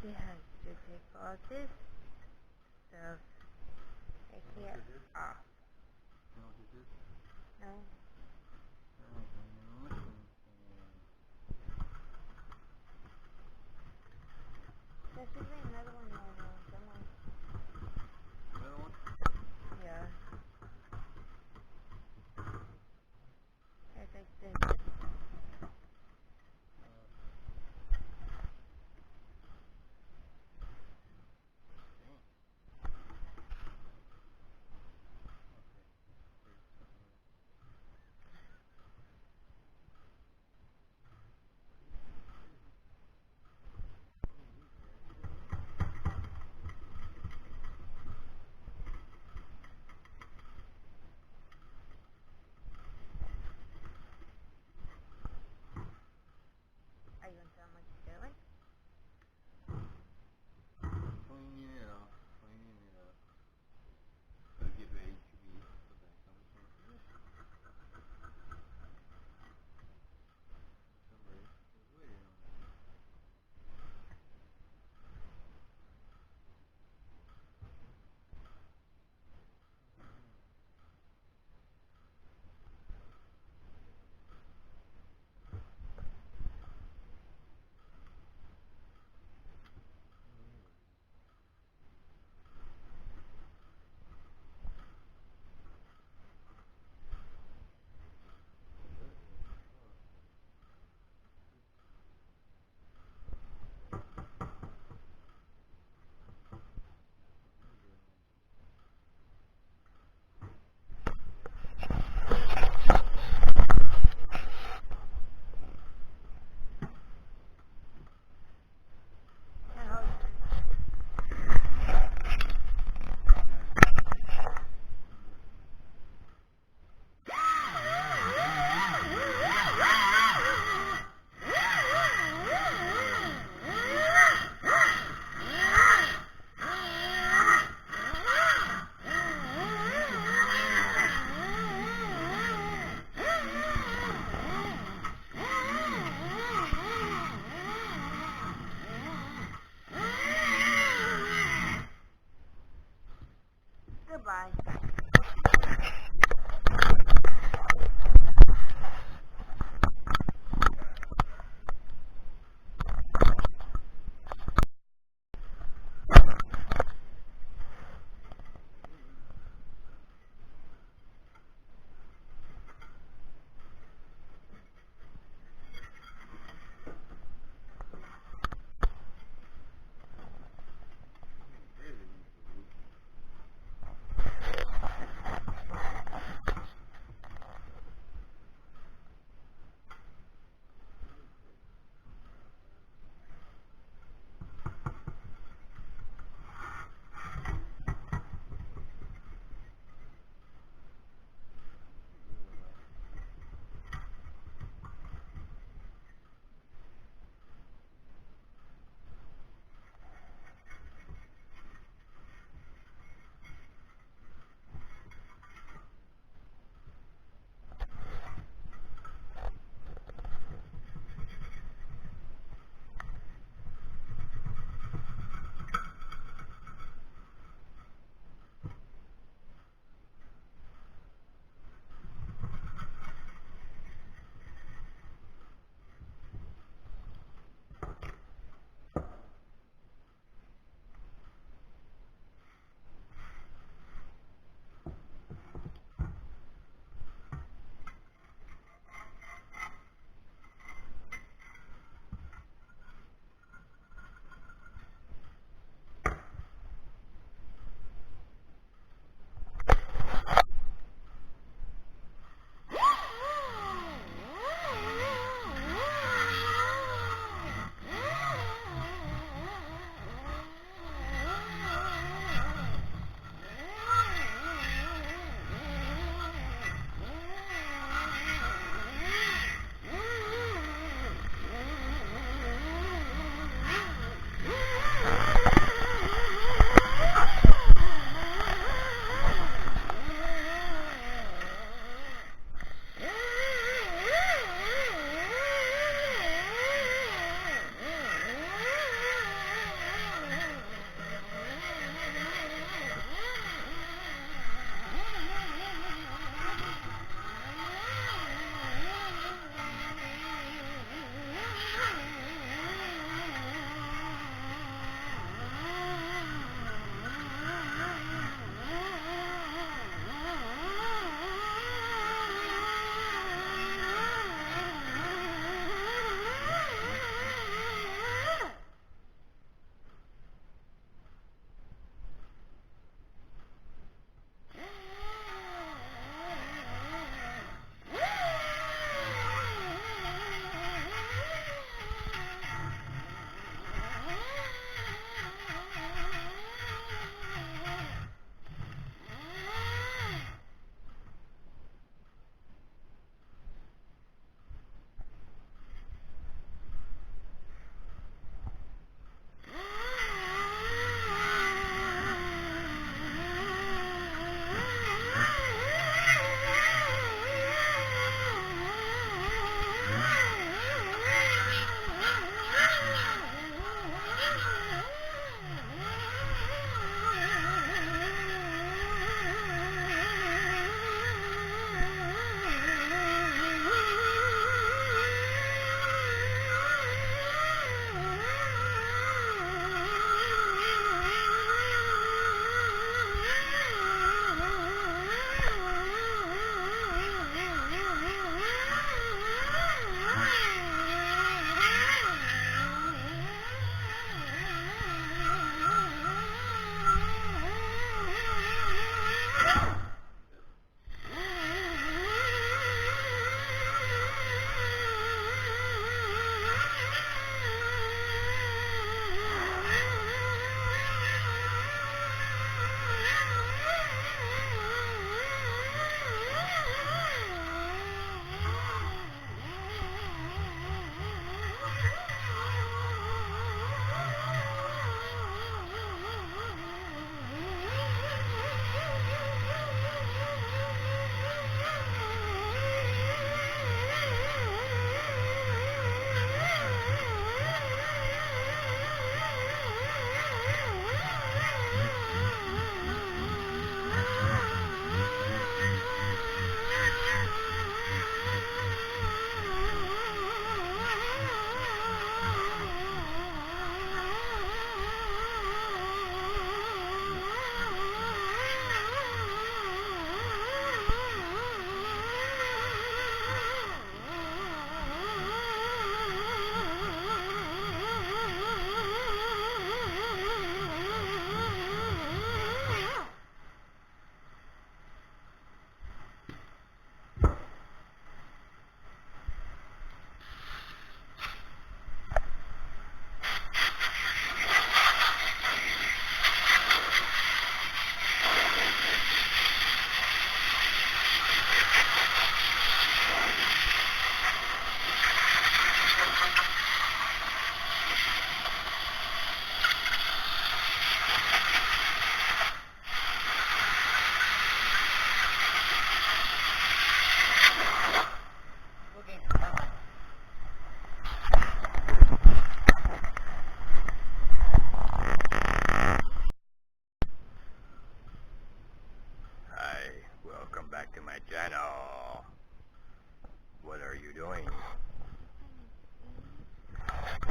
He has to take all this stuff right here off. You know what this is? No? There should be another one more now, somewhere. Another one? Yeah. It's like this.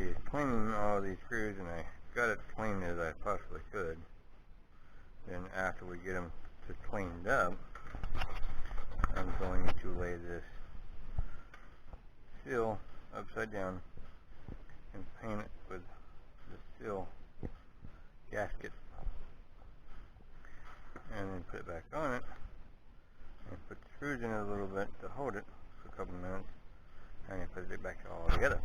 is cleaning all these screws, and I got it clean as I possibly could. Then after we get them just cleaned up, I'm going to lay this seal upside down and paint it with the seal gasket, and then put it back on it and put the screws in it a little bit to hold it for a couple minutes, and then put it back all together.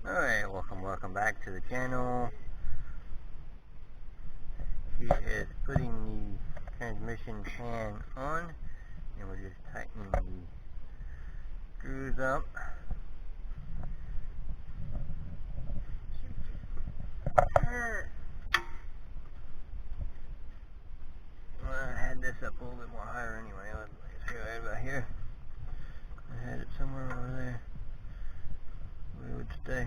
Alright, welcome back to the channel. She is putting the transmission pan on, and we're just tightening the screws up. Well, I had this up a little bit more higher anyway. Let's see right about here. I had it somewhere over there where it would stay.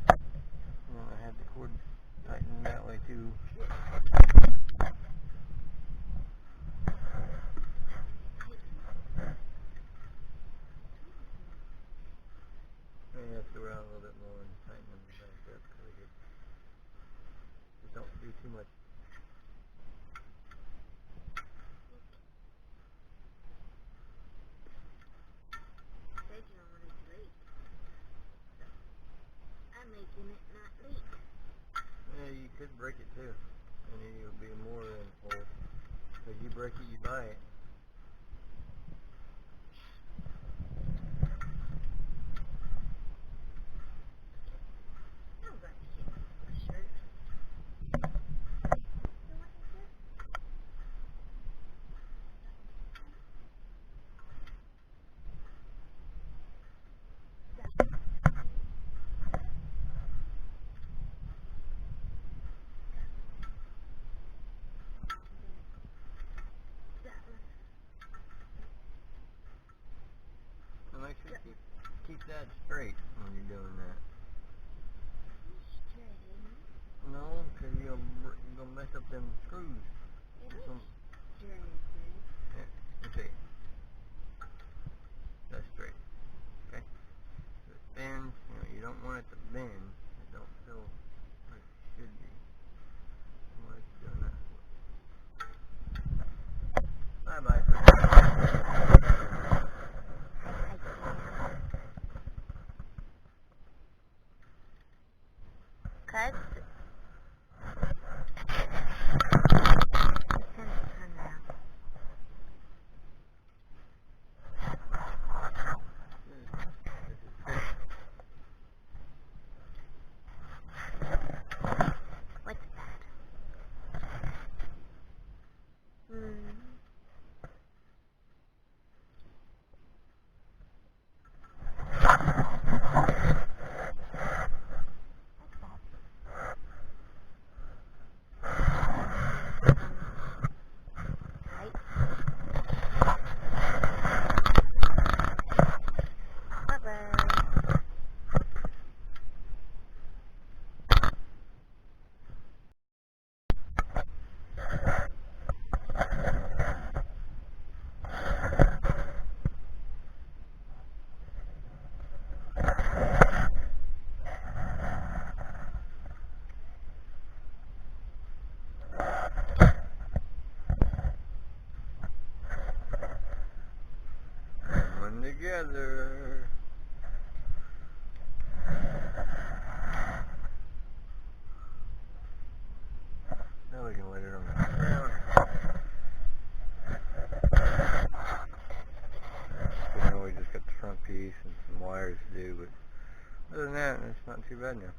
And then I had the cord tightened that way too. Maybe I have to go around a little bit more and tighten them back up because they just don't do too much. Says you don't want it to leak. So, I'm making it not leak. Yeah, you could break it too, and then you'll be more in hole. Because you break it, you buy it. I'm going to get a shirt. You want this? So make sure you keep that straight when you're doing that. No, because you're going to mess up them screws. Yeah, let's see. That's straight. Okay? So it bends, you don't want it to bend. It don't feel like it should be. Why is it doing that? Bye-bye for now. Cuz what's that? Together. Now we can let it on the ground. You know, we just got the front piece and some wires to do, but other than that, it's not too bad now.